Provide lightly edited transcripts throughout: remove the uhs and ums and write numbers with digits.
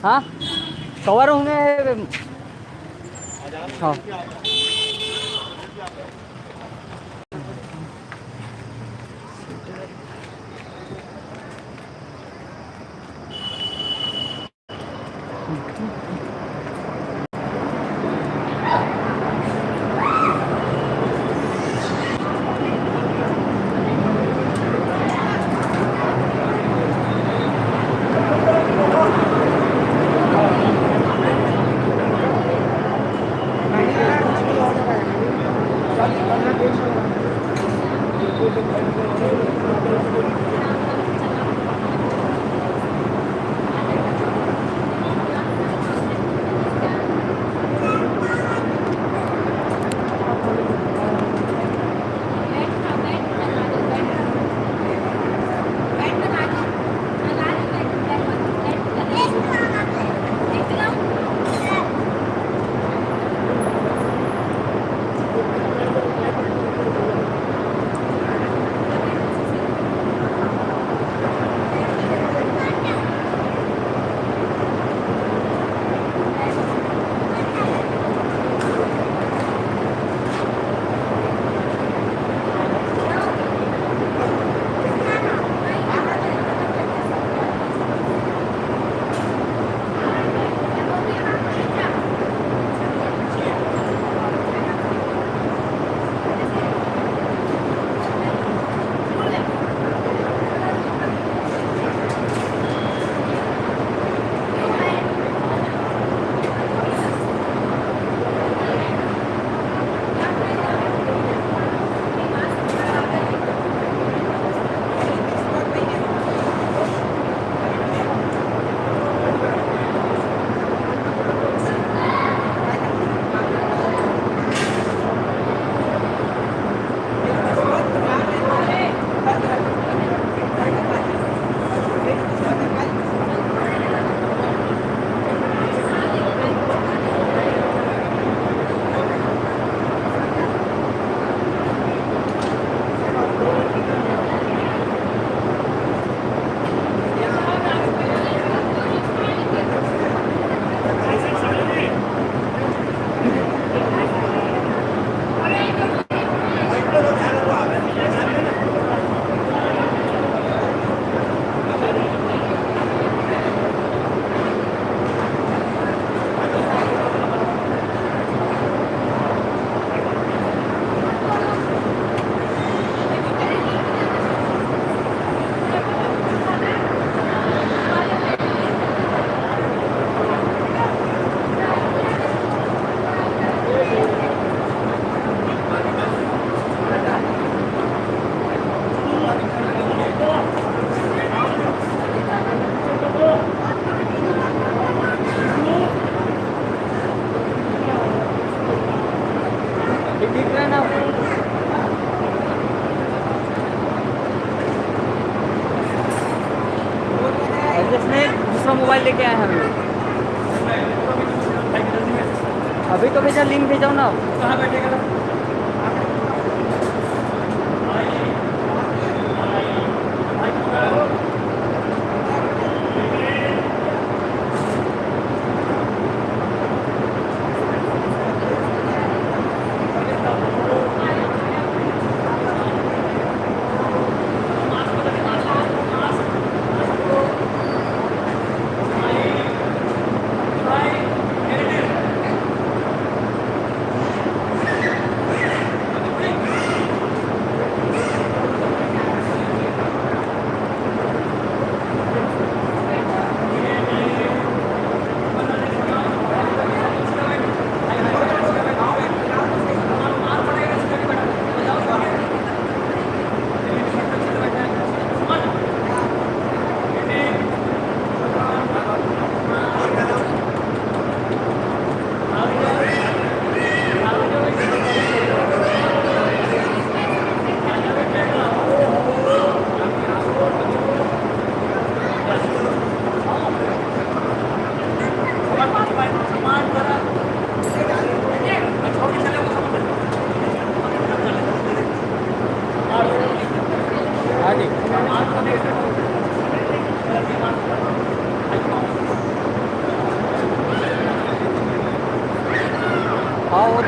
हाँ कवर होंगे। हाँ दूसरा मोबाइल लेके आए हैं हम लोग। अभी तो भेजा, लिंक भेजाओ ना। कहाँ बैठेगा?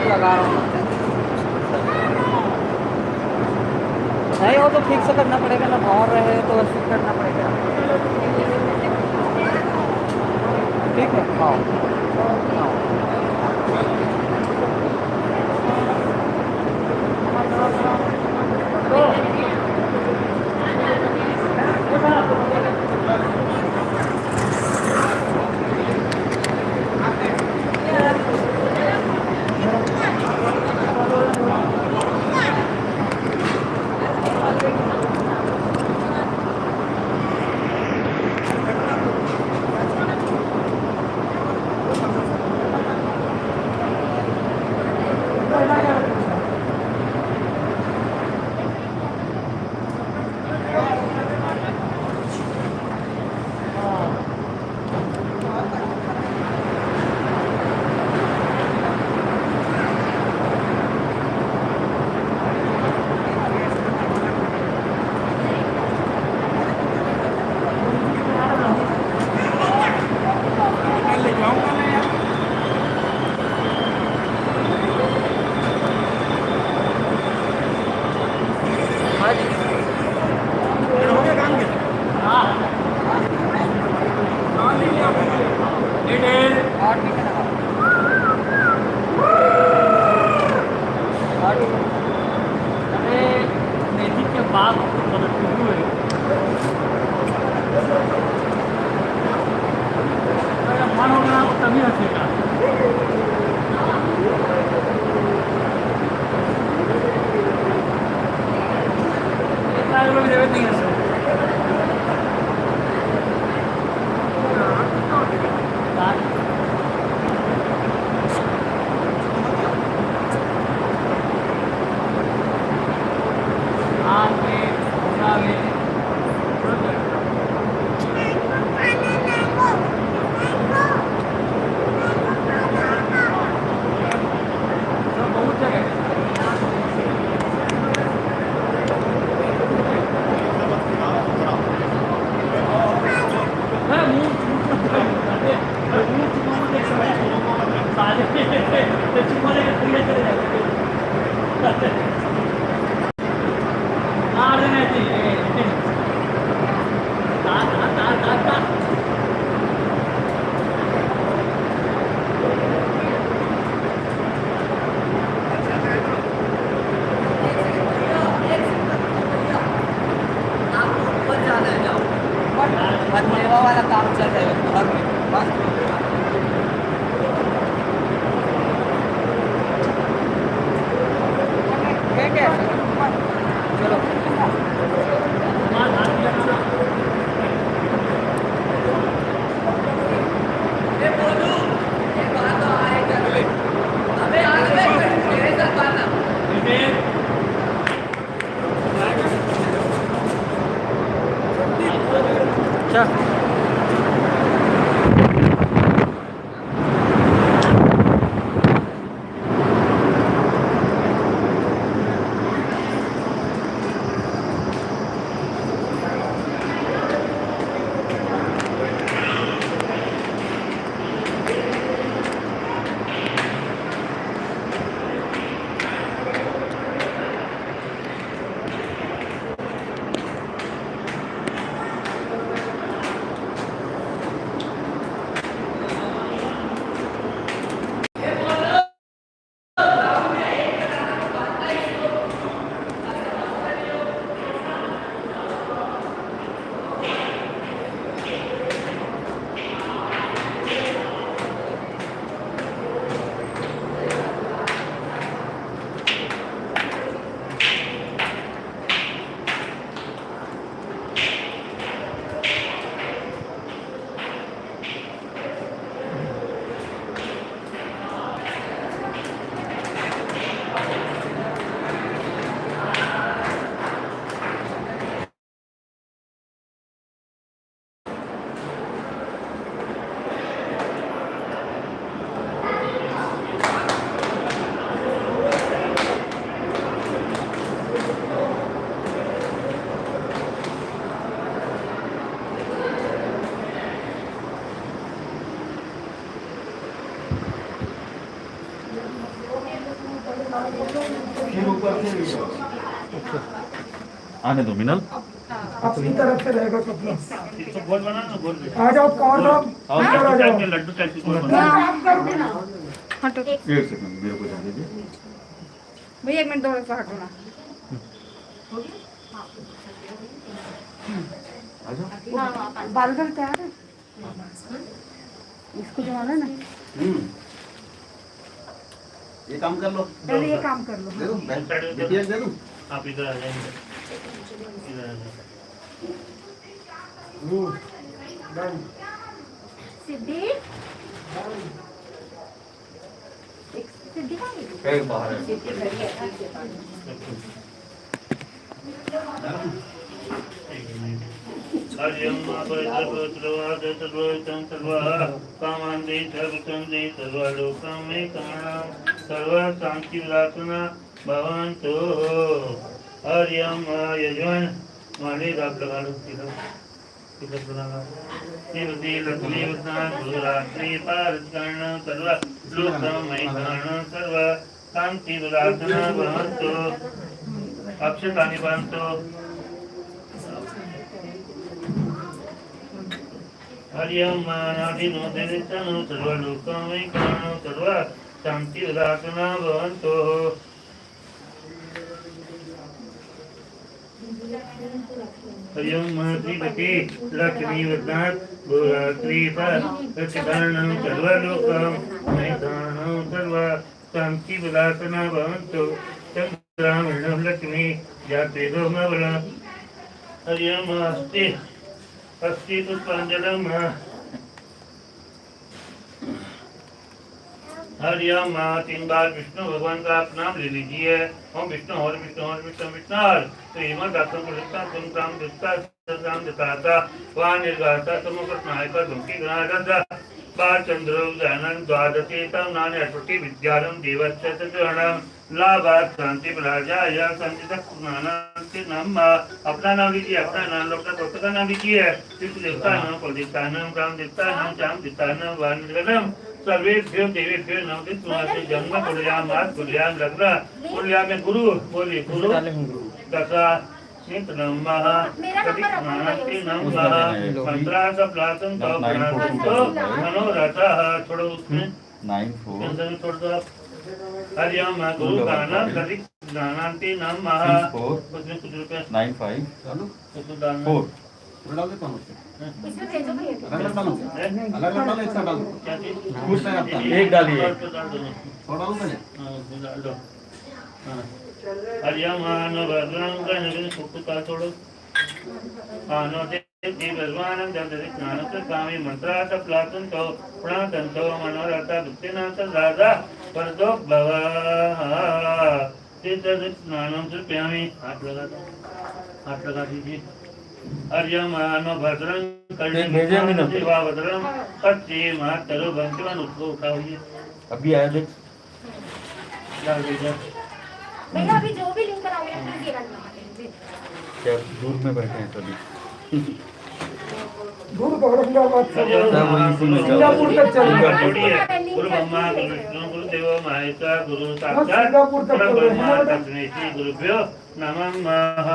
लगा रहा हूँ। नहीं वो तो फिक्स करना पड़ेगा ना, और रहे तो फिक्स करना पड़ेगा। ठीक है हाँ हाँ। वाला काम चल रहा है घर में बस। ठीक है चलो आने दो मिनल। अपनी तरफ से रहेगा कपड़ा। इसको गोल बना ना, गोल भी। आ जाओ कौन साहब, आओ, अंदर आ जाओ। लड्डू टाइप की गोल बना। हटो 1 सेकंड मेरे को दे दीजिए। भैया, 1 मिनट थोड़ा सा हटो ना। आ जाओ। बाल बाल तैयार है, इसको जमाना है ना। ये काम कर लो। पहले ये काम कर लो। दे दूं बिटिया दे दूं। आप इधर आ जाएंगे, इधर आ जाएंगे। सिद्धि, सिद्धि कहाँ गई? कहीं बाहर है। हरियम कामांदे सर्वसंदे सर्वलोकमेकानां सर्वशांति विलासना भवन्तु। हरियम यजमान माने आप लगा लो, किधर लगा देवती लक्ष्मी वरदान गुरुरात्रि पारकर्ण सर्व लोकमेकानां सर्व शांति विलासना भवन्तु। अक्षतानि भवन्तु। हरियम मानादिनो देवतनो सर्वलोकमेकानो सर्व शांति विलासना भवन्तु। हरियम मातृपति लक्ष्मी वरदान गुरुरात्रि पारकर्ण सर्वलोकमेकानो सर्व शांति विलासना भवन्तु। चंद्रामणं लक्ष्मी जाते दोमवल। हरियम अस्ति पुष्पांजलम। हरियम 3 बार विष्णु भगवान का आप नाम ले लीजिए। ओम विष्णु हर विष्णु हर विष्णु विष्णु हर। तो हेमंत दातम पुरुषता तुम काम दुष्टा राम दिताता वान निर्गाता तुम कृष्णायका धुमकी गणारदा बार चंद्र उदयनन द्वादशी तम नाने अष्टि विद्यारम देवस्य चरणम लाभात शांति प्रजा या संचित नानांति नाम। अपना नाम लीजिए, अपना नाम लोकता भक्त का नाम लीजिए। शिव देवता नाम कुल देवता नाम राम देवता नाम श्याम देवता नाम वान निर्गलम सर्वेभ्यो देवेभ्यो नमः। तुम्हारे जन्म कुल्याम मात कुल्याम लग्न कुल्याम में गुरु बोलिए गुरु दशा नित नमः कभी नानांति नमः मंत्रा सब लातन तो मनोरथा छोड़ो उसमें 94 छोड़ दो आप। हरियम गुरु का नाम कभी नानांति नमः उसमें कुछ रुपया 95 उसमें डालना 4 इसमें भेजो भैया। अलग डालो, एक साथ डालो। क्या चीज कुछ नहीं आता। एक डालिए। डाल दो। थोड़ा ऊपर है। हाँ उसमें डाल दो। हाँ हरियम आनो भद्रं गणपति सुखता छोड़ो। आनो देवी भगवान जगदि स्नान से स्वामी मंत्रा सप्लातन तो प्रणतन तो मनोरथा भक्तिनाथ राजा परदो भवा तीर्थ स्नानम से प्यामी। हाथ लगा दो, हाथ लगा दीजिए। हरियम आनो भद्रं कर्णेन्द्र देवा भद्रं पच्ची मातरो भक्तिवान उसको उठाइए। अभी आया देख। डाल दीजिए। भैया अभी जो भी लिंक कराओगे प्लीज ये डालना। क्या दूर में बैठे हैं सभी। दूर औरंगाबाद से सिंगापुर तक चलेगा। गुरु ब्रह्मा गुरु विष्णु गुरु देव महेश्वर गुरु साक्षात सिंगापुर तक ब्रह्मा तस्मै श्री गुरुभ्यो नमः।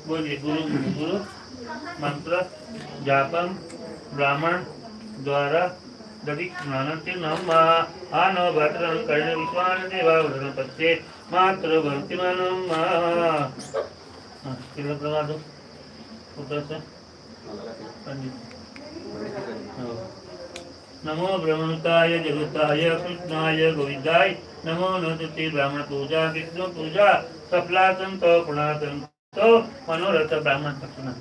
बोलिए गुरु गुरु मंत्र जापम ब्राह्मण द्वारा दधि स्नानंति नमः। आनो भद्रं कर्णे विश्वान देवा वदनं पत्ये मात्र भक्तिमानं। तिलक लगा दो ऊपर से पंडित। नमो ब्रह्मणुताय जगताय कृष्णाय गोविंदाय नमो नमस्ते ब्राह्मण पूजा विष्णु पूजा सफलासन तो पुणासन तो मनोरथ ब्राह्मण सपना।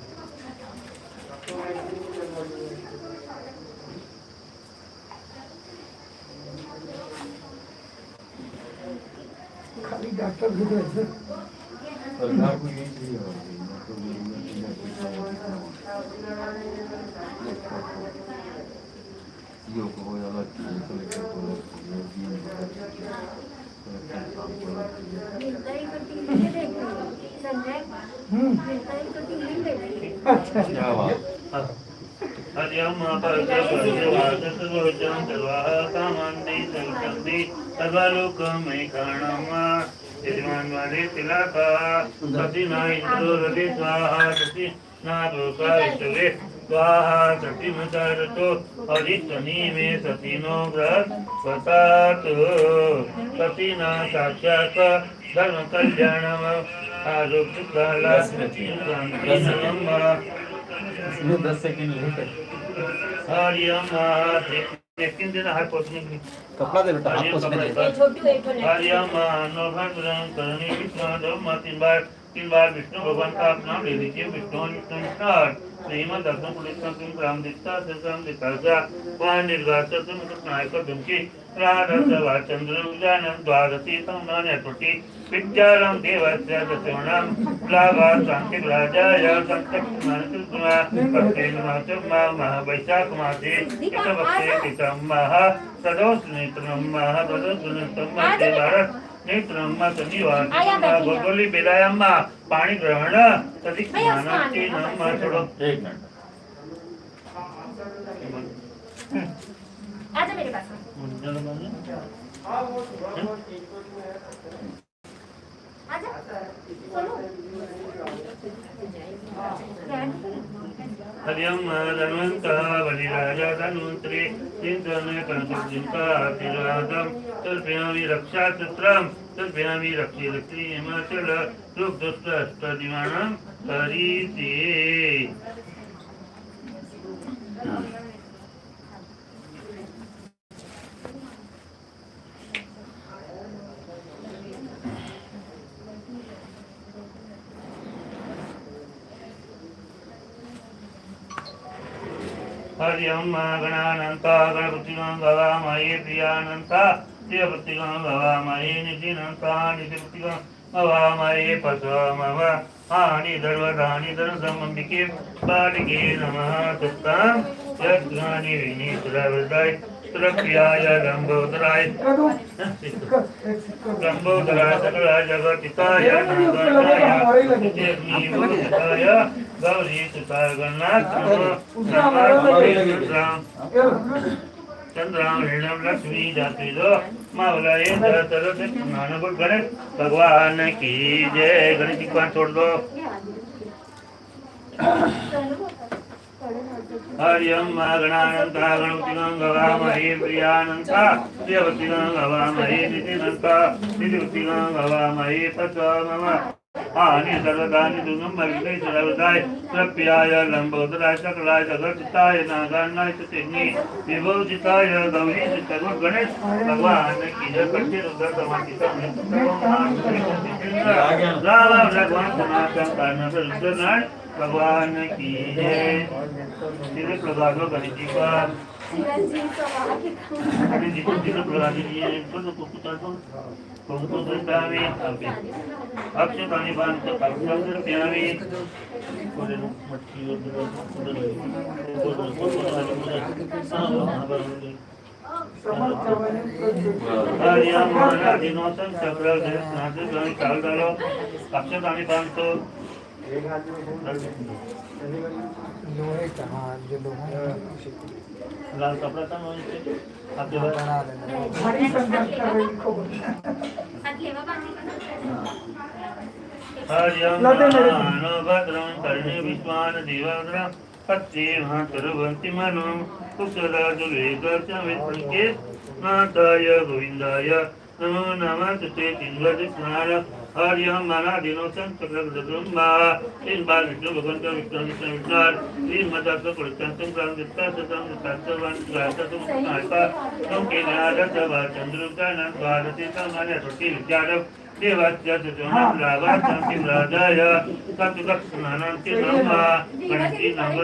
खाली डॉक्टर भी ऐसे सरकार को यही चाहिए योग हो जाएगा अच्छा। हरियम स्वाहा सती मचारतो अरितनी में सतीनो व्रत वतात सतीना साक्षात धर्म कल्याणम आरोग्य काला क्रांति नमः इसमें 10 सेकंड लेट है। हरियम लेकिन दिन हर पोछने की कपड़ा दे बेटा, हाथ पोछने दे। हरियम नो भद्रं करणी विष्णु धर्म तीन बार विष्णु भगवान का आप नाम ले लीजिए। विष्णु विष्णु विष्णु श्रीमद दर्शन पुलिस तुम राम दिखता संग्राम दिखाजा वहाँ निर्गात तुम नायक धुमकी राधा चंद्र उजानन द्वादशी संमान त्रुटि विद्यारम देवस्य दशवणम लाभा शांति राजाय संतक मानसुमा पत्तेन माचमा महावैशाख मासे इतवक्ते पितम्मः तदोस नेत्रम्मः तदोस नेत्रम्मः देवारस नेत्रम्मः शनिवार गोगोली बेलायम्मा पाणी ग्रहण तदिक स्नानांचे नम्मा छोड़ो। एक मिनट। आजा मेरे पास आजा चलो हरियम धन्वंत बलिराजा धन्वंतरी चिंतन कंसुचिंता आशीर्वादम तर्पयामि रक्षासूत्रम तर्पयामि रक्षे रक्षे हिमाचल सुख दुष्ट अष्टदिवाणम हरिते। हरियम गणानंता गणपतिगं गवामहे प्रियानंता प्रियपतिगं गवामहे निधिनंता निधिपतिगं गवामहे पशवमव हानि धर्वधानि धर्मसमंबिके बालिके नमः तत्तां यज्ञानि विनीतुरवृदाय सुरप्रियाय लंबोदराय लंबोदराय सकलाय जगतिताय नागाय नित्य गौरी सुताय गणनाथ चंद्राम हिरणम लक्ष्मी जाति दो मावलाए तरह नानक गणेश भगवान की जय। गणेश जी को हाथ छोड़ दो। हरियम गणानंता गणपतिगं गवामहे प्रियानंता प्रियपतिगं गवामहे निधिनंता निधिपतिगं गवामहे पशवमव हानि सर्वदानि दुर्गम विघ्नेश्वरवदाय प्रप्याय लंबोदराय सकलाय जगत्ताय नागान्नाय चतुर्णी विभूषिताय गौरी सुतगुण गणेश भगवान की जय। कच्चे रुद्र समाधि राम भगवान सनातन कारण रुद्रनारायण भगवान की जय। तिलक लगा दो गणेश जी का। गणेश जी को तिलक लगा दीजिए। कुंकुमधामी अक्षतानि बांधते अक्षतानि हरियम दिनों तक चक्र स्नान चाल डालो अक्षतानि बांधो। लोहे का, हाँ जो लोहे लाल कपड़ा था नोई आपके बना देना। हरियम भद्रं कर्णे विश्वान देवाग्रं पत्ते महातरवन्ति मनो कुशलाजुलेकचमित्रिके नाथाय गोविन्दाय नमो नमः तुते तिन्वदिस्नार। हरियम माना दिनों संक्रब्रह्मा इन बार विष्णु भगवान का विष्णु विष्णु विष्णु इन मदा से पुरुषां संक्रांत दिता सतम दितासवान गाता तुम नायका तुम के नारद सभा चंद्रुका न द्वादशी समाने त्रुटि विद्यारव देवास्य सुजोनां लाभा शांति राजाय सतुलक्ष्मणांति नमः। गणपति नम्र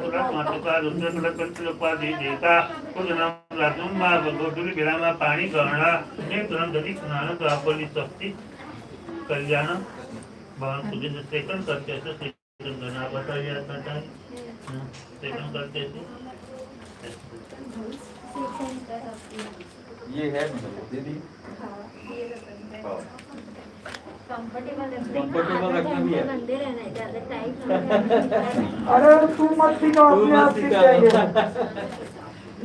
तुलक मातुका रुद्र तुलक पंचलोकवादी देवता पूजनम राजुम्मा गोटुली बिरामा पाणी गहना नेत्रम दधि स्नान द्वापनी शक्ति कल्याण भवन तुझे जो सेकंड करते हैं तो सेकंड करना बताइए अपना टाइम सेकंड करते थे ये है मतलब दीदी। हाँ, ये रतन है। हाँ। कंफर्टेबल रखना भी है। गंदे रहना है, ज्यादा टाइट अरे तू मत सीखा, तू अपने मत आप सीख सीखा। जाएंगे।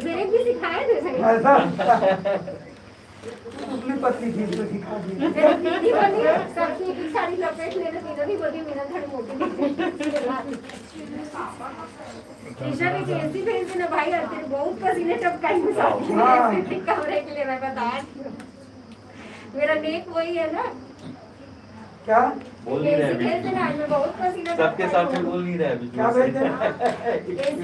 मेरे भी सिखाए थे सही। ऐसा अपनी पत्नी थी तो सिखा दी। मेरी दीदी बोली सबकी एक साड़ी लपेट लेने, तीनों भी बोली मेरा थोड़ी मोटी दिखती ईशा ने कैसी पहनती ना भाई, और तेरे बहुत पसीने टपकाई में साथी में कमरे के लिए मैं बताया थी। मेरा नेक वही है ना, क्या बोल नहीं रहे अभी। कैसे ना मैं बहुत पसीना सबके सामने बोल नहीं रहे अभी। क्या भेज देना?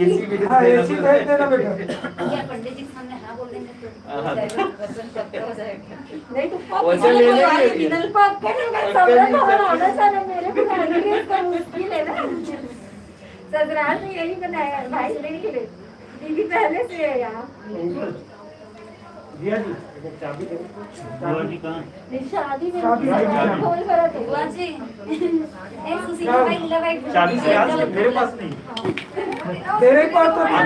एसी भी हाँ एसी भेज देना बेटा। क्या पंडित जी के सामने हाँ बोल देंगे तो हो जाएगा, वचन पक्का हो जाएगा। नहीं तो वचन ले लेंगे। मिनल पक्का नहीं, समरथ हमारा होना चाहिए, मेरे को आगे इसका मुश्किल है ना। ससुराल में यही बनाया है भाई, नहीं के लिए दीदी पहले से है यहाँ। जिया जी चाबी दे। बुआ जी कहाँ? शादी में शादी में खोल कर रखे बुआ जी। एक सुशीला भाई लीला भाई चाबी से याद है, मेरे पास नहीं। तेरे पास तो नहीं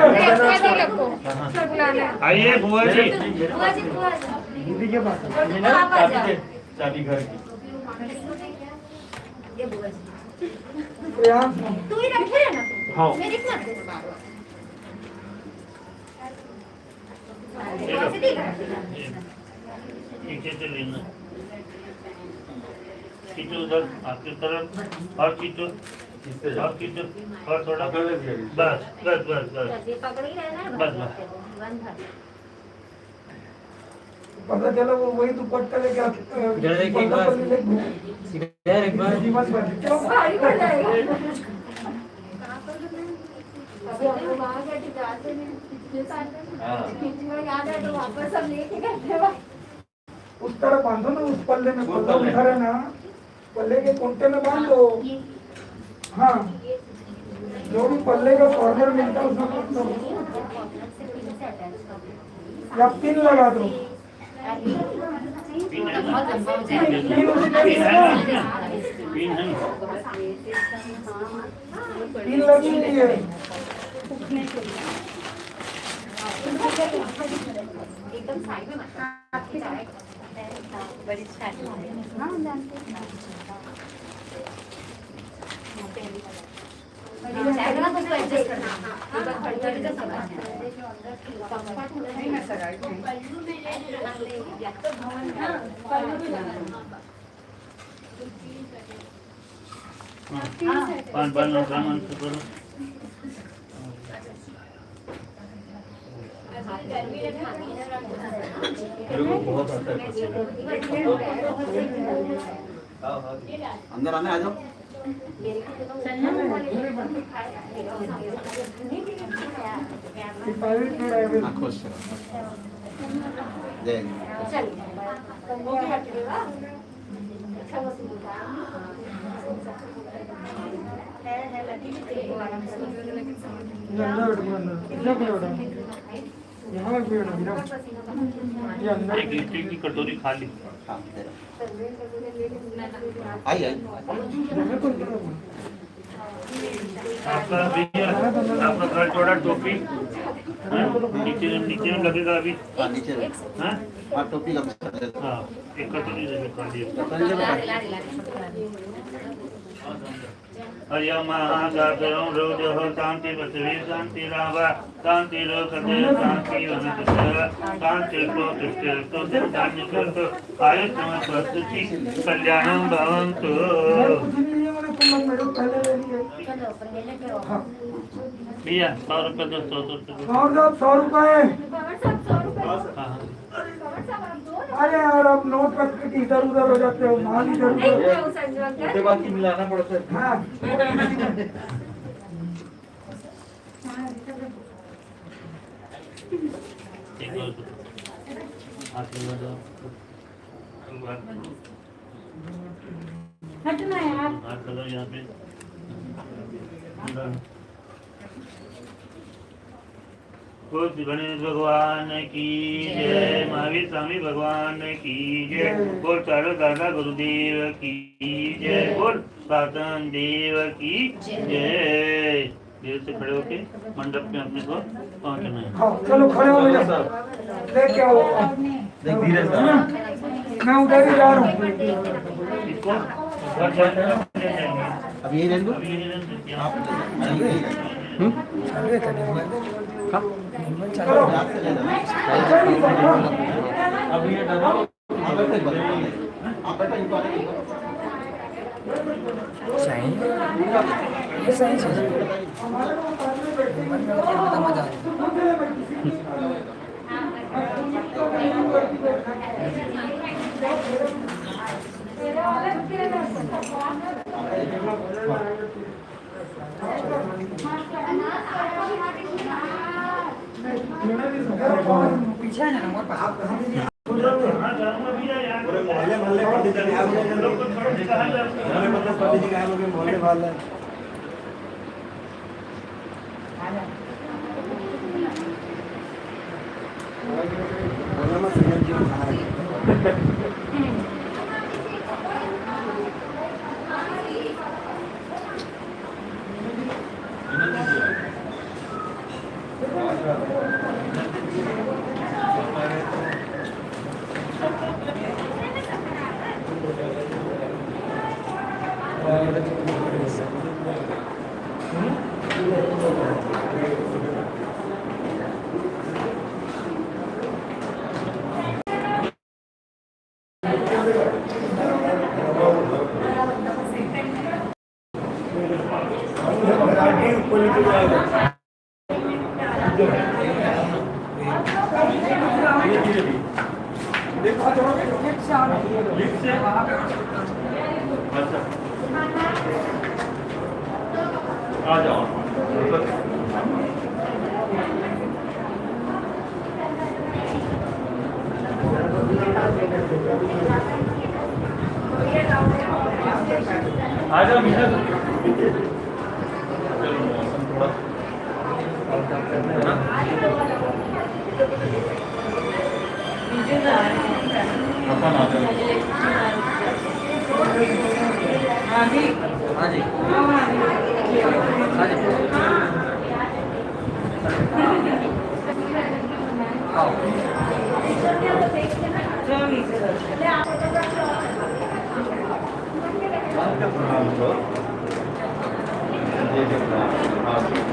है। आइए बुआ जी। बुआ जी बुआ जी दीदी के पास है। ये ना चाबी दे, चाबी घर की। ये बुआ जी प्रयास तू ही रखे है ना तू। हाँ। मेरी मत दे ये लो। पीछे से लेना, खींचो उधर आपकी तरफ, और खींचो, और खींचो, और थोड़ा, बस बस बस बस ये पकड़ ही रहना है बस बस। बंद है। पता चला वो वही दुपट्टा लेके इधर देखिए एक बार। इधर एक बार। जीवन बन तो भारी पड़ जाएगा। अभी हम लोग वहाँ गए थे, जाते में पिछले साल में खींचना याद है तो वापस सब लेके गए थे वहाँ। उस तरह बांधो ना, उस पल्ले में पल्ला उठा रहे ना, पल्ले के कुंटे में बांध दो। हाँ जो भी पल्ले का कॉर्नर मिलता है उसमें कुछ दो या पिन लगा दो। पिन है ना? पिन उसी में पिन है ना? पिन है ना? पिन लगी हुई है। एकदम साइड में मत आपके जाएगा बड़ी स्टार्ट हाँ जानते जाएगा ना तो एडजस्ट करना एक बार खड़ी करके तो समझ नहीं मैं सगाई पल्लू में ले या तो भवन पल्लू भी लगाना पान पान सामान से करो। बहुत आता है। अंदर आने आ जाओ। खुश जय एक लिट्टी की कटोरी खा ली। आई आई आपका भैया आपका घर थोड़ा टोपी नीचे नीचे में लगेगा अभी। नीचे हाँ टोपी का हाँ एक कटोरी दे खा लिया। अयम महागातरं रोजः शांति पृथ्वी शांति रावा शांति रोकते शांति वनस्पतयः शांति प्रोतिष्ठितो धान्यकृतो आयुष्मान स्वस्ति कल्याणं भवन्तु। भैया 100 रुपये दो 100 रुपये दो। हाँ अरे यार आप नोट रख के इधर उधर हो जाते हो, माल इधर उधर। उसके बाद मिलाना पड़ता है। हाँ हटना यार हाथ लगाओ यहाँ पे। खुद गणेश भगवान की जय, महावीर स्वामी भगवान की जय, बोल चारों दादा गुरुदेव की जय, बोल सातन देव की जय। देर से खड़े होके मंडप में अपने को पहुंचना है। हाँ चलो खड़े हो जाओ, लेके आओ। देख धीरे से मैं उधर ही जा रहा हूँ। इसको अब यही रहने दो आप अब ये डरो आप बैठो इनको सही ये सही चीज है मजा आ पीछे है ना मोर पास मोहल्ले मोहल्ले पंडित जी आए होंगे मोहल्ले वाले बोला मैं सीएम जी को खाना आ जाओ आ जाओ मिश्रा चलो मौसम थोड़ा अपन आ जाओ हाँ जी हाँ जी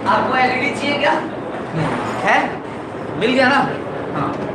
आपको एलईडी चाहिए क्या है मिल गया ना हाँ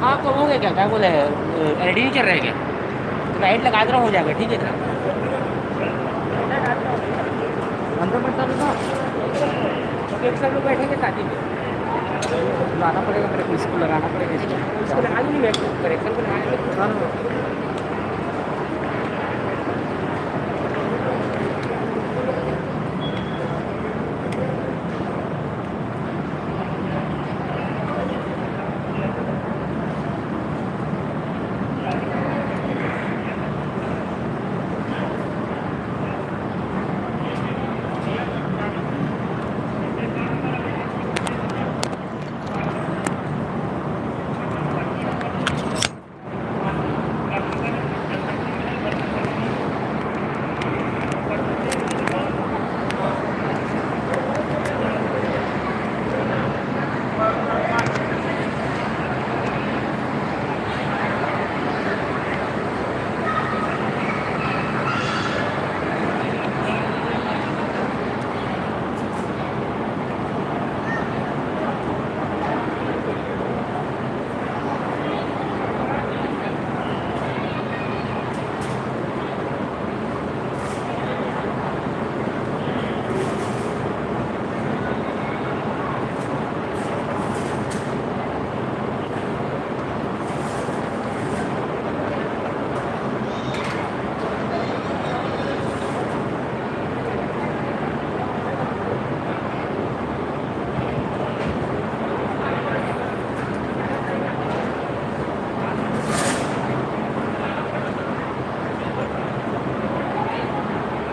हाँ तो हो गया क्या बोले एलईडी नहीं चल रहा है क्या तो लाइट लगा दो हो जाएगा ठीक है इतना अंदर पड़ता था तो एक साइड में बैठेंगे शादी में लाना पड़ेगा मेरे को इसको लगाना पड़ेगा इसको लगा नहीं बैठ करेक्शन को लगाने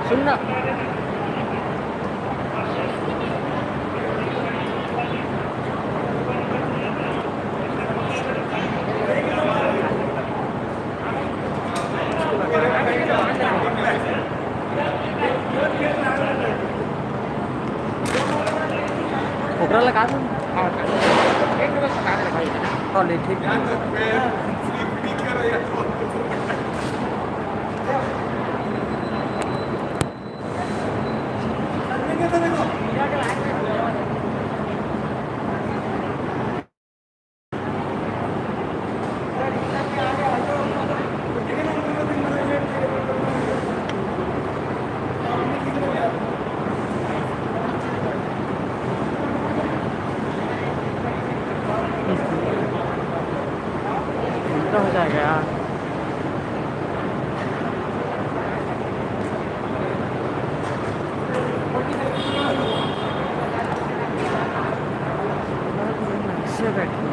सुन ना खोबराला का कॉलेज ठीक हो जाएगा यार से बैठे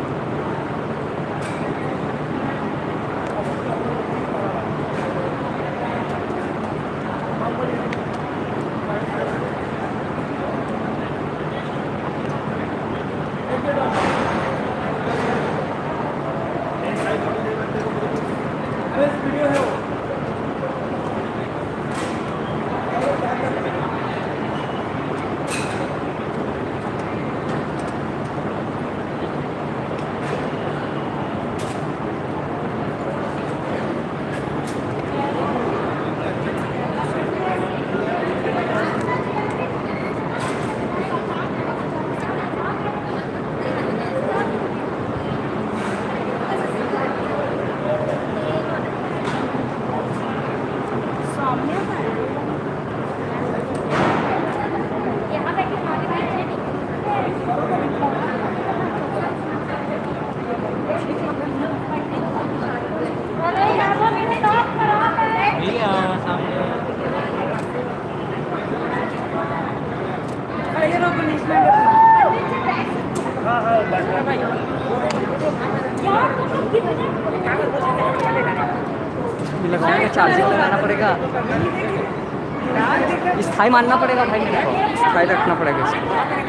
लगाने का चार्जिंग लगाना पड़ेगा स्थाई मानना पड़ेगा भाई मेरे को स्थाई रखना पड़ेगा इसको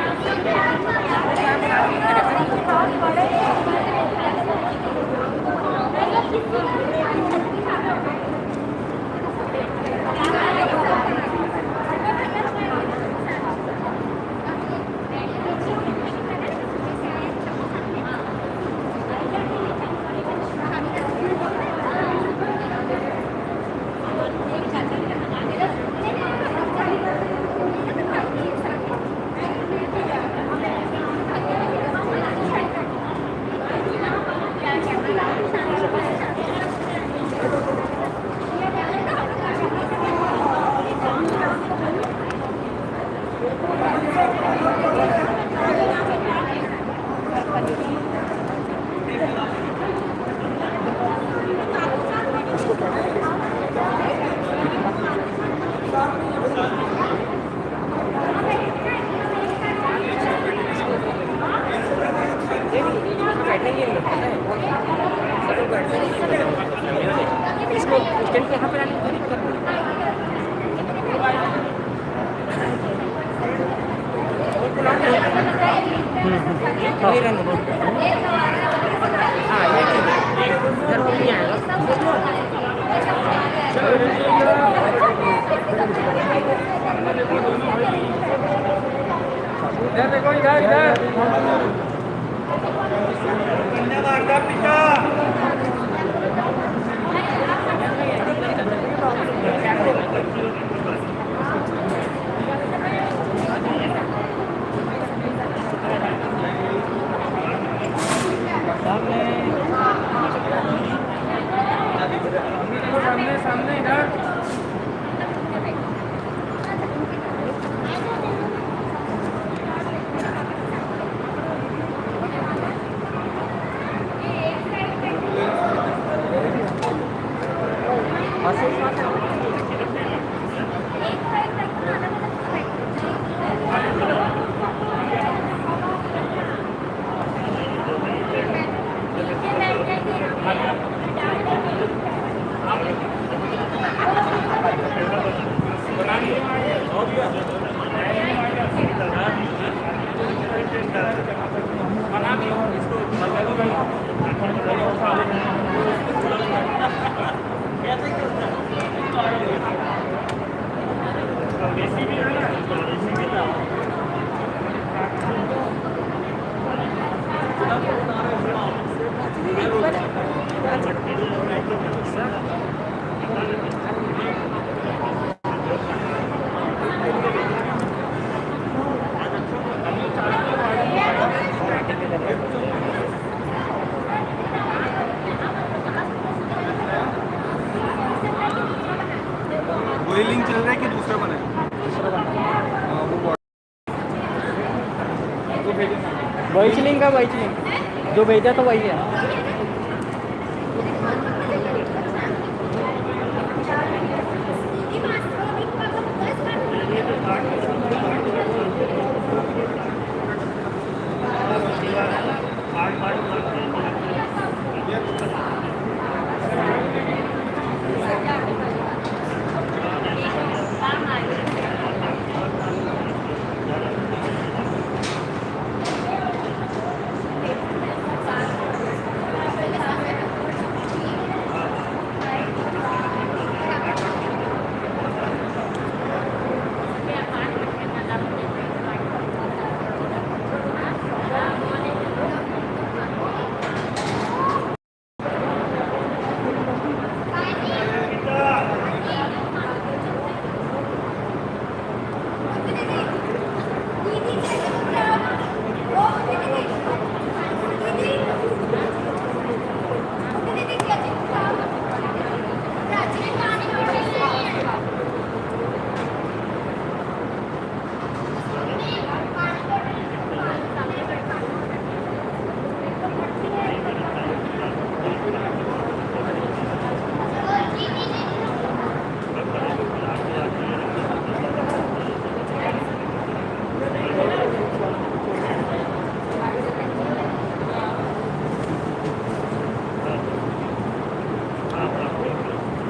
वही लिंक चल रहा है कि दूसरा बना है? दूसरा बनना हाँ, वो तो भेजना। वही लिंक है, वही लिंक जो भेजा तो वही है।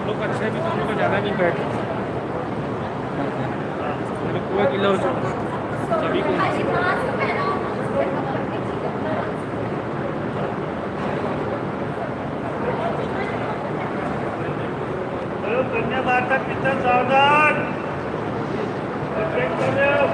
लोग अच्छे भी, तुम लोग को ज़्यादा नहीं बैठ मेरे पूरा किला हो चुका सभी को। हेलो कन्या माता पिता सावधान। चेक कर रहे हो?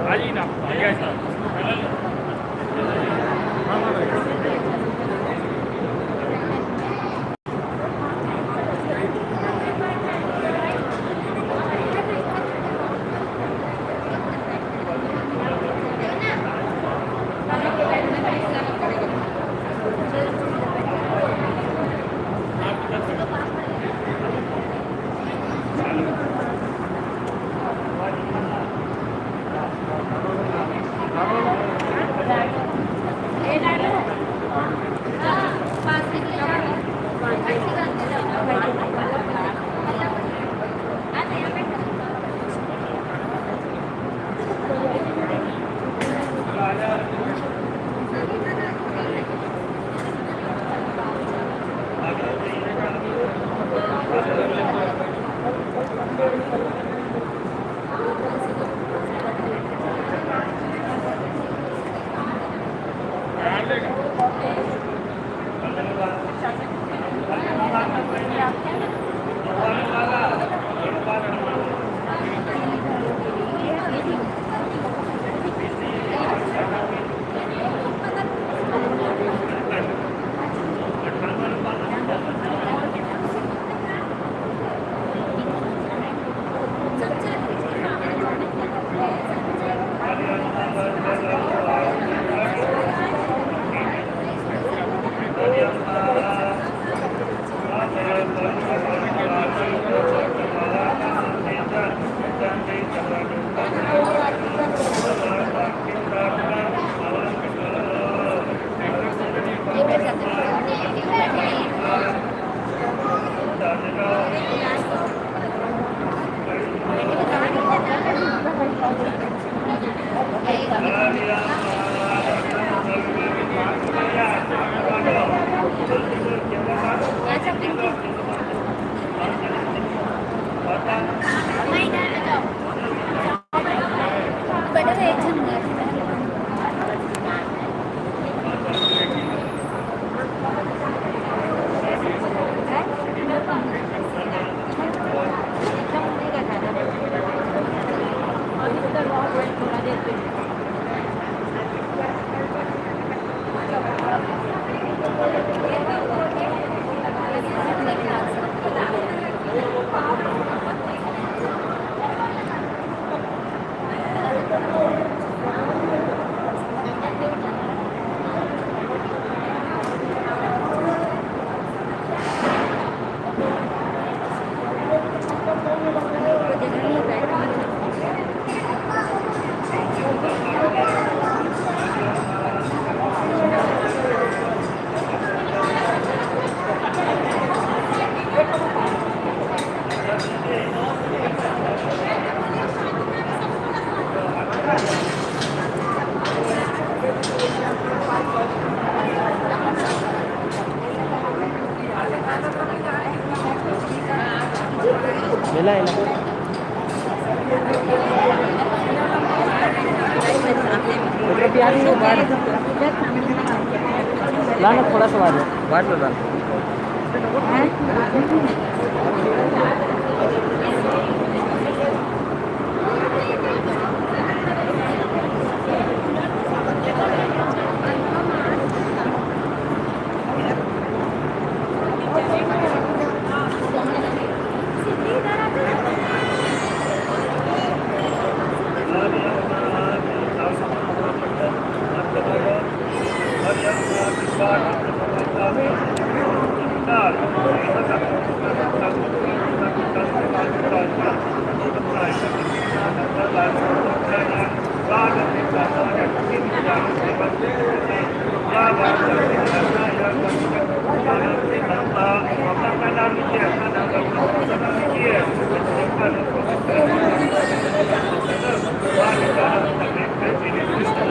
आज ही ना आ गया सर। Ila. इकडे बिहारी से बाहर लाना थोड़ा सा बाहर लो लाना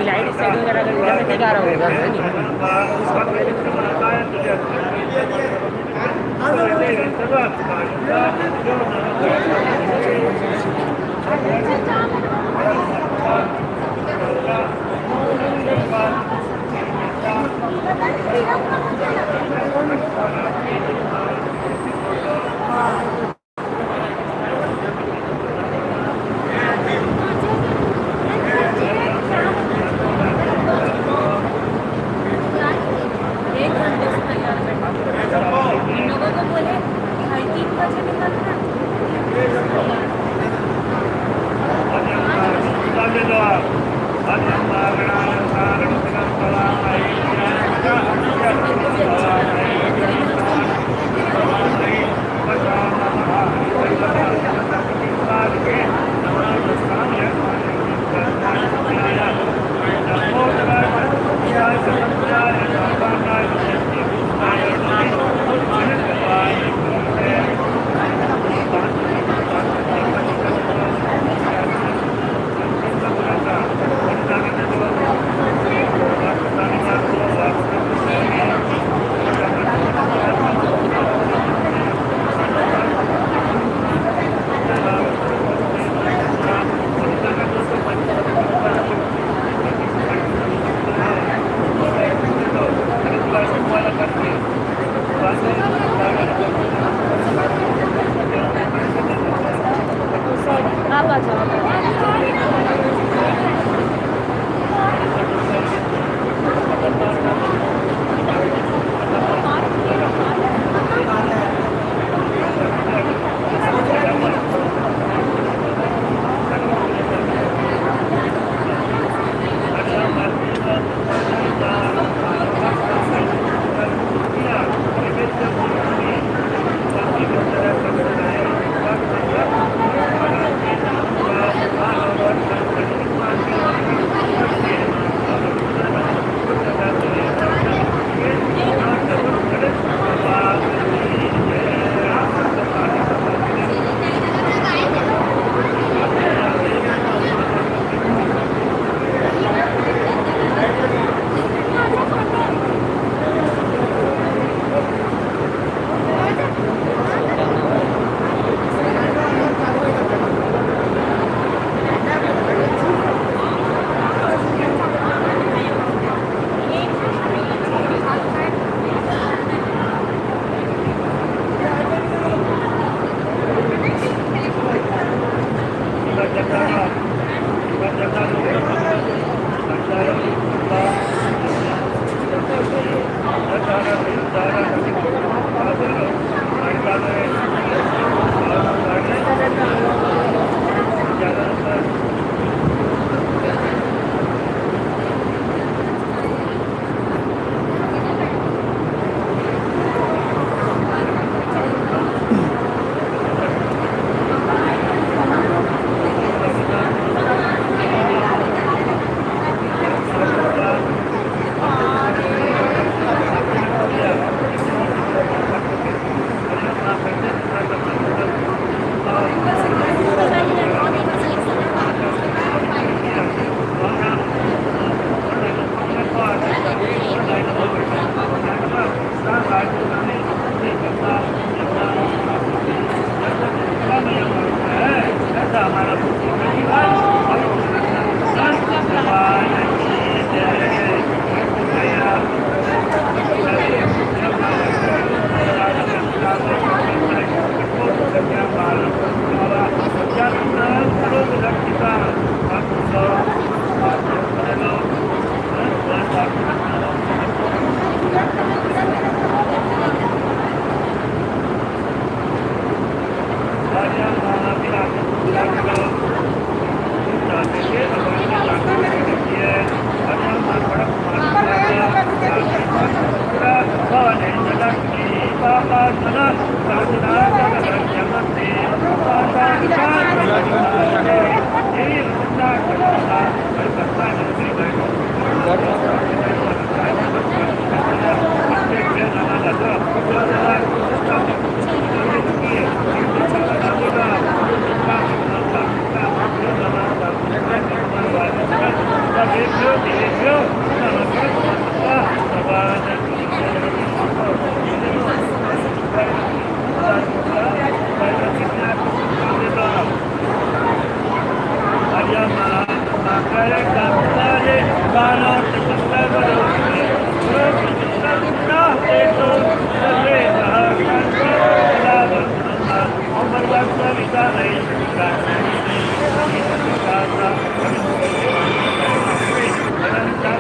लाइट सेट वगैरह कर दिया आ रहा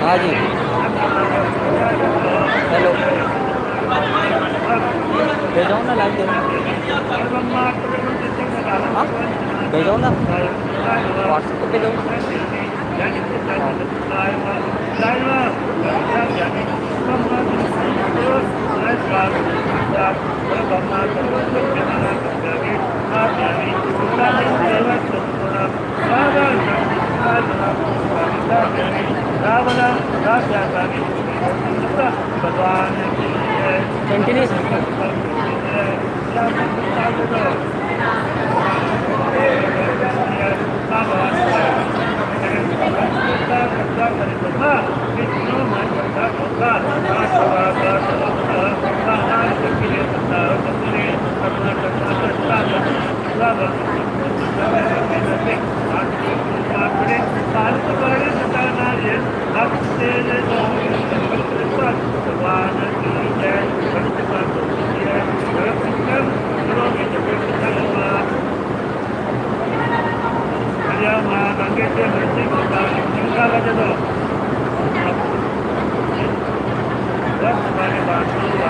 हाँ जी हेलो भेजाऊँ ना लाइव दे हाँ भेजाऊँ ना व्हाट्सएप पे भेजाऊँ कंटिन्यू भारत परिवार के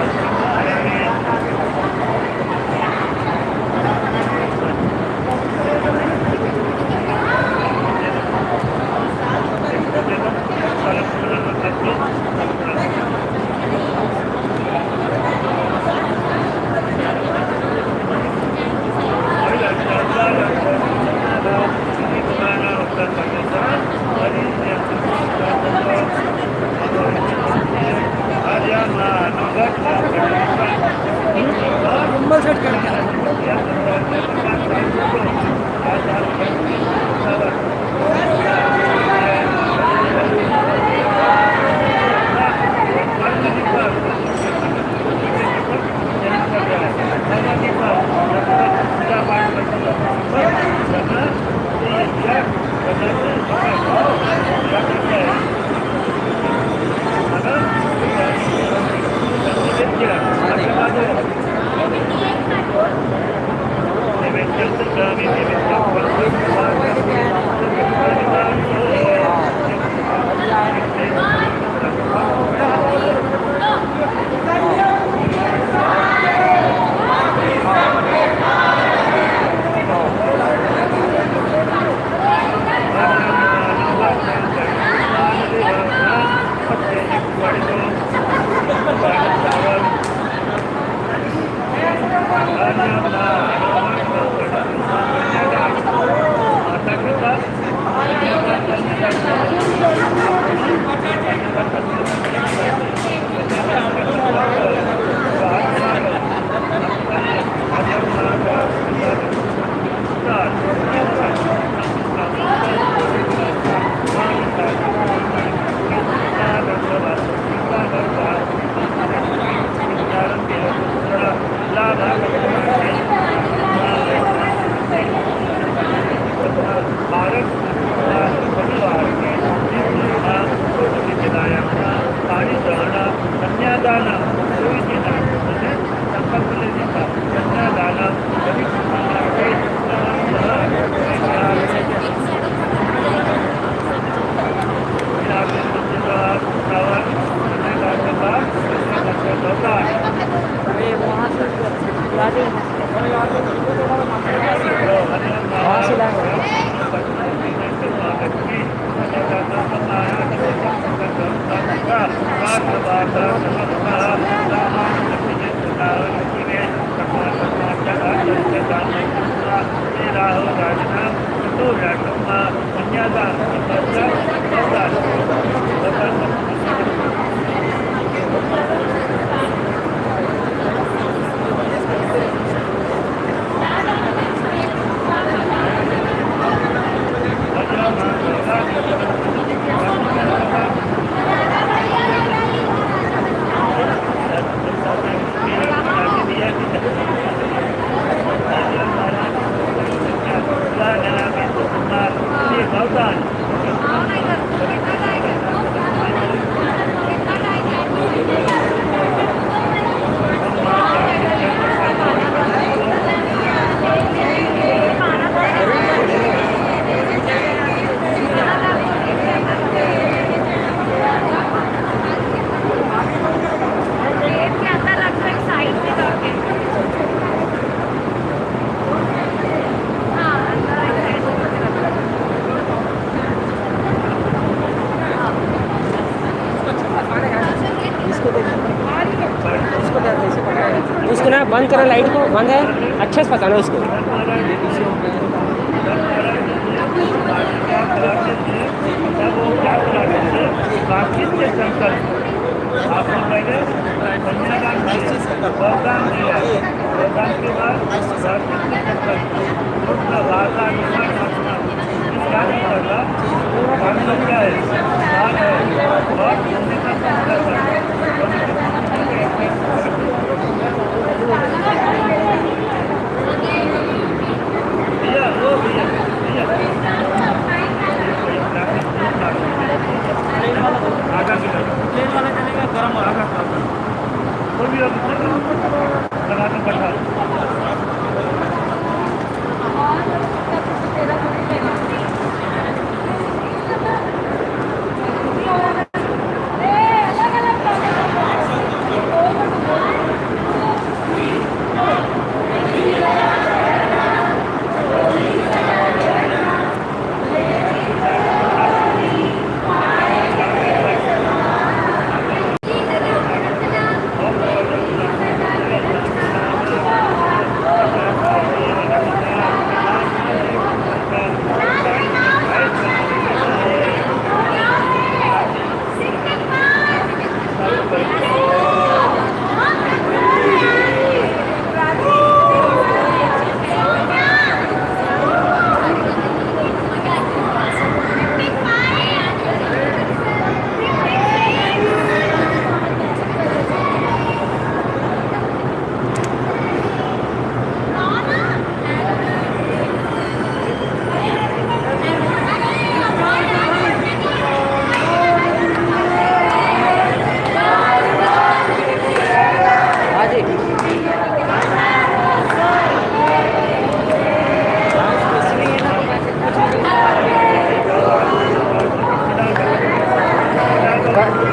उसको ना बंद करो, लाइट को बंद है, अच्छे से पकाना उसको। आपने पहले कन्यादान वरदान दिया, वरदान के बाद उसका वादा क्या नहीं करता, काम क्या है, दान है और हिंदी का भैया वो भैया आगा की प्लेन वाला चलेगा, गरम आगा कोई भी लगा के बैठा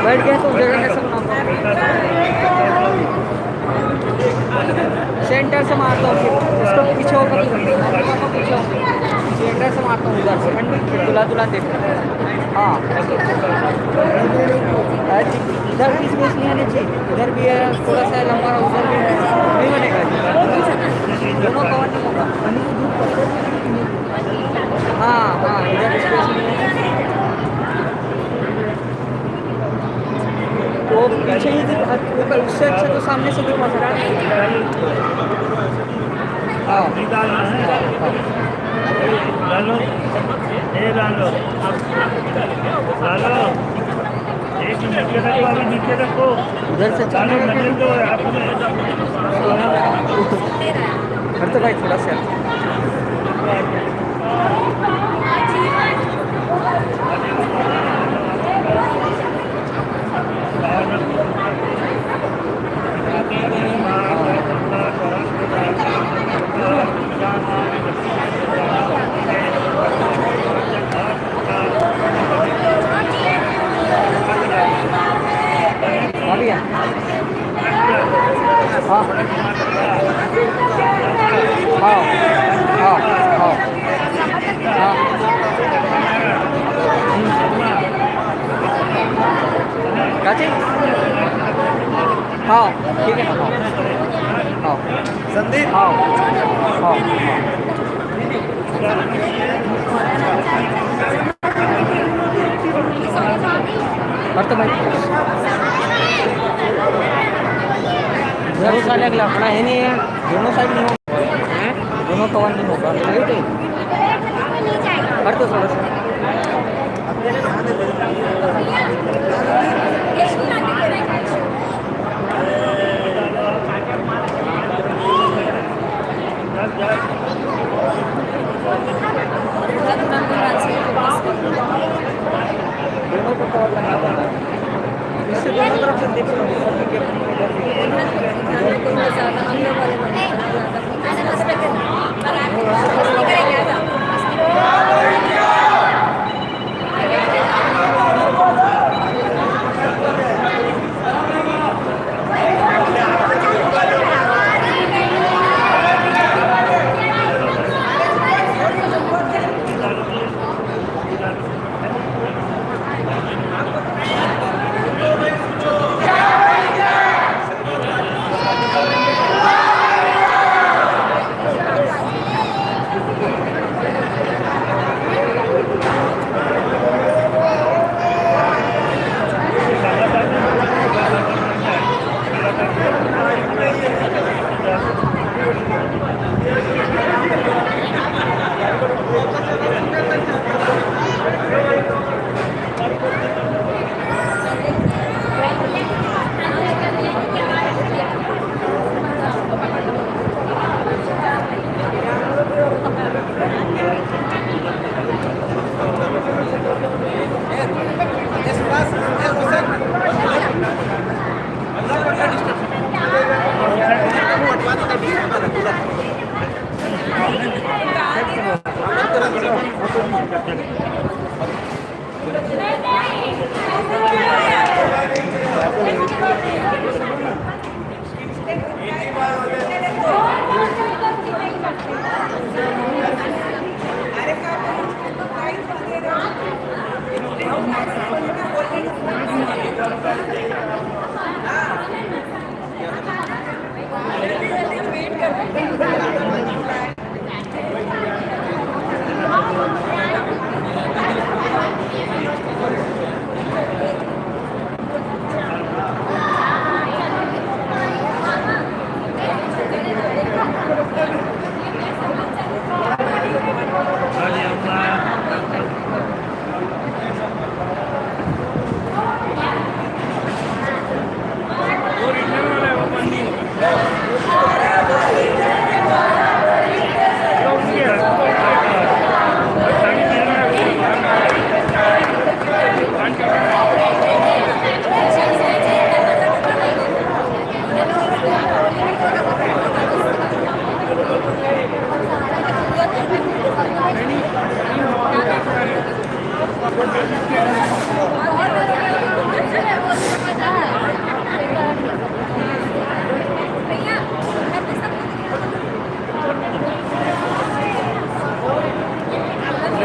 बैठ गए तो जगह कैसे बनाऊंगा? सेंटर से मारता हूँ, उसको पीछे होकर पीछे सेंटर से मारता हूँ, उधर से दुला दुला देख। हाँ इधर भी स्पेस नहीं आनी चाहिए, इधर भी है थोड़ा सा लंबा, उधर भी है, नहीं बनेगा दोनों कवर नहीं होगा। हाँ हाँ इधर स्पेस नहीं है तो पीछे ही ऊपर, उससे अच्छा तो सामने से दिखा सकता है। हाँ लालो एक नीचे रखो, अभी नीचे रखो, उधर से लालो नजर दो आपने हर तो भाई थोड़ा सा हाँ हाँ हाँ हाँ हाँ क्या चीज? हाँ ठीक है ना। हाँ हो संदीप हो हो करतो माहिती जरूर लागला पण हे नाही दोनों साइड नहीं हो दोनों कवन नहीं होगा नहीं तो करतो थोडंसं दोनों को कवर करना पड़ता है इससे दोनों तरफ से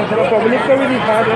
देखो पब्लिक को भी दिखा दो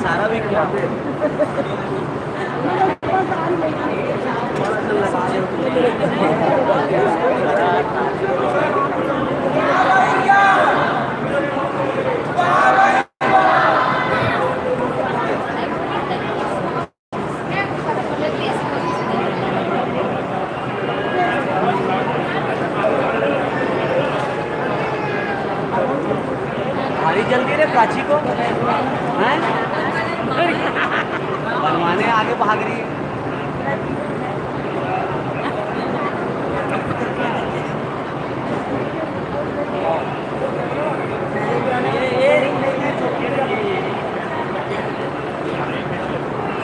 सारा भी क्या भारी जल्दी रे प्राची को हैं बनवाने आगे भाग रही है।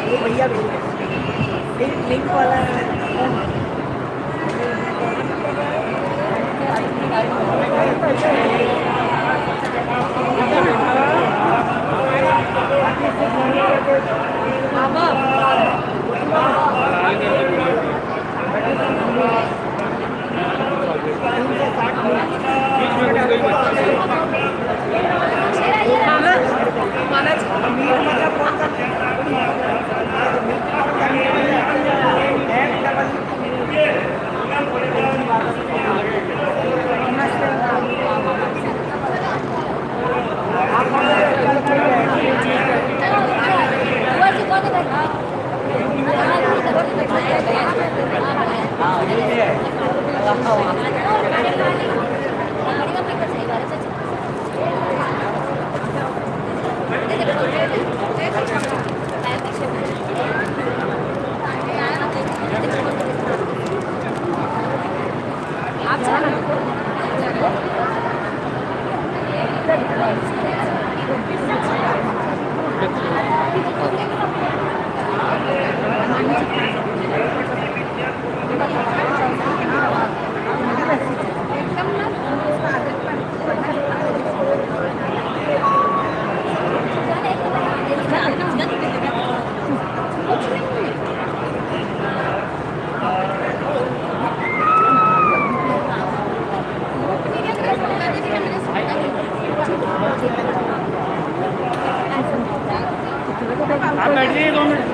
ये भैया लिंक वाला आप बैठिए 2 मिनट।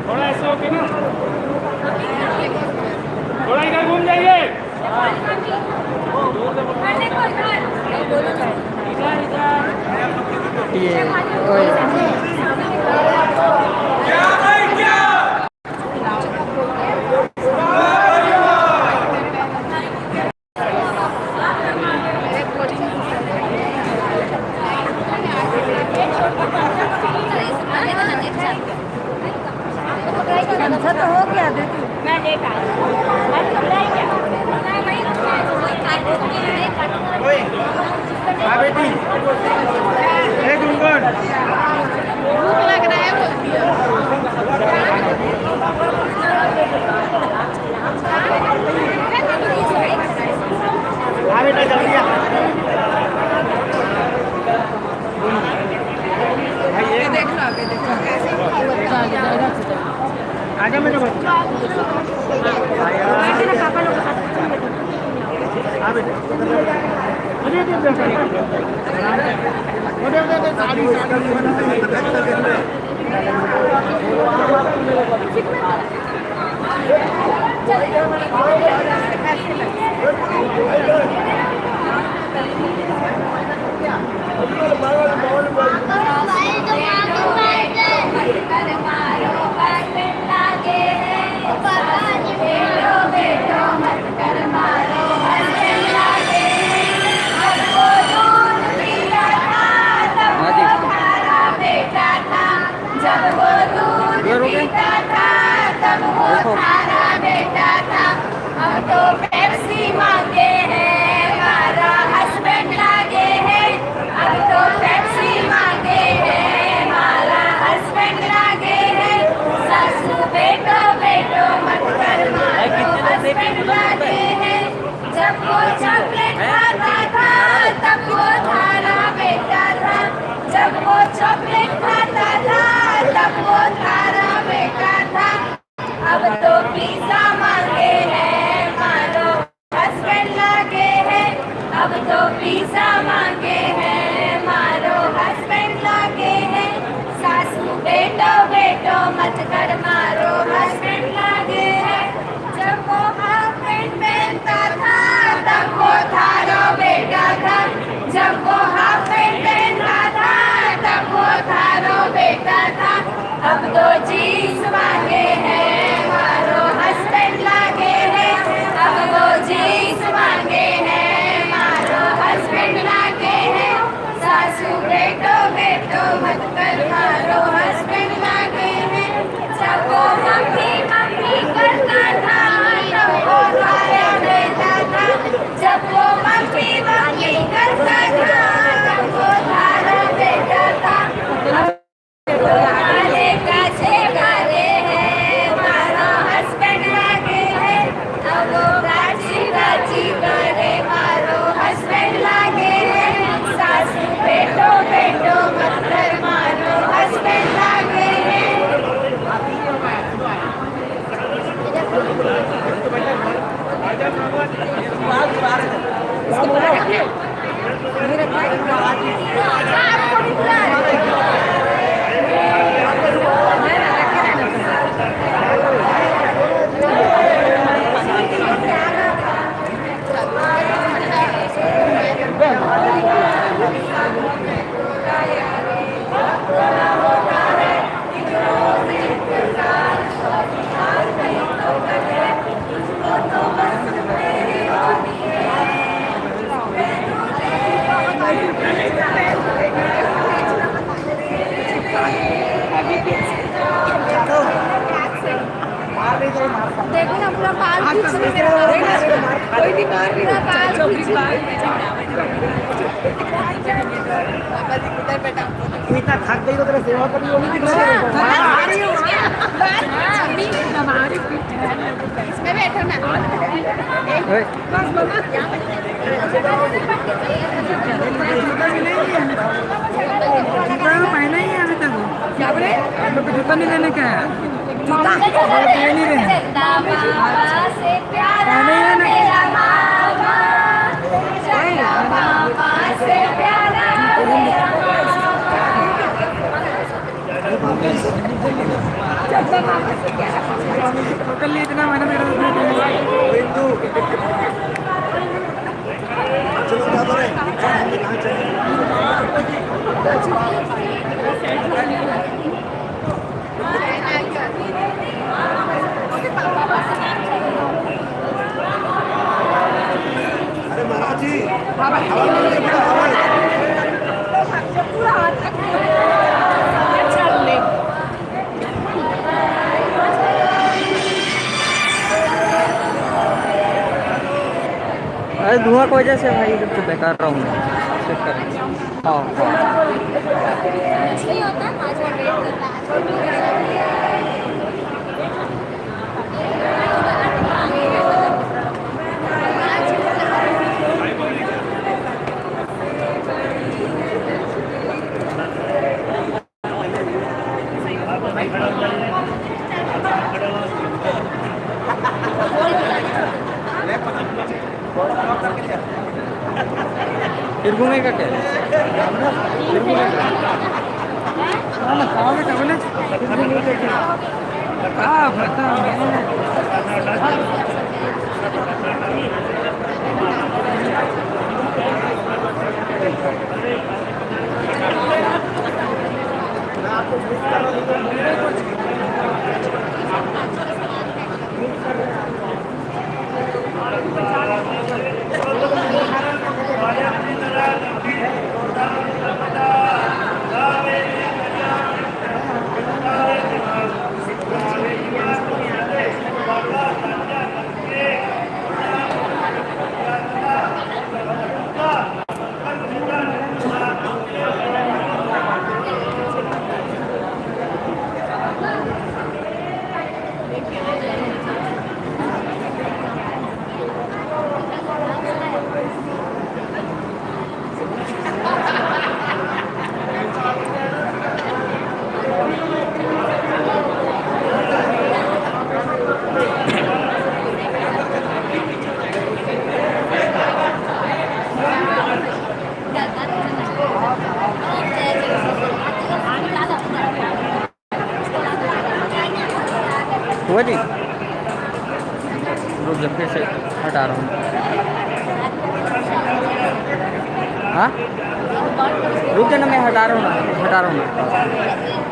थोड़ा ऐसे होके ना, थोड़ा इधर घूम जाइए। अच्छा तो हो गया दीदी मैं लेट आई हाँ बेटी, एक गुनगुन। भूख लग रहा है बोलती है हाँ बेटा जल्दी आ। ये देख लो, आगे देखो आगे मेरे बच्चा। पापा लोग हाँ बेटा, मुझे साड़ी बेटा था अब तो पेप्सी मांगे हैं हमारा हस्बैंड लागे हैं अब तो पेप्सी अब तो जींस मांगे हैं मारो हस्बैंड लागे हैं अब तो जींस मांगे हैं मारो हस्बैंड लागे हैं सासू बेटो बेटो मत कर मारो हस्बैंड लागे हैं सबको मम्मी मम्मी करता था सबको खाया देता था सबको मम्मी मम्मी करता था सबको खाया देता था मारे काछे मारे हैं मारो हस्बैंड लागे हैं अब वो प्राची प्राची करे मारो हस्बैंड लागे हैं सासू बेटो बेटो मत कर मारो हस्बैंड लागे हैं देखो ना पूरा बाल खींच कोई भी मार रही है बाल खींच इधर बेटा इतना थक गई तो तेरा सेवा करनी होगी दिख रहा है हमारी इसमें बैठो ना बस मम्मा पहना ही है अभी तक क्या बोले जूता नहीं लेने का है जूता नहीं रहे से प्यारा मेरा मामा मामा से प्यारा मेरा कल इतना मैंने मेरा अरे महाराज जी अरे धुआं की वजह से भाई इधर तो बेकार रहा हूँ चेक कर हाँ नहीं होता आज वो वेट करता फिर घूमेगा क्या फिर घूमेगा खाओगे टबले हाँ पता हुआ जी रुक जा फिर से हटा रहा हूँ हाँ रुक जा ना मैं हटा रहा हूँ ना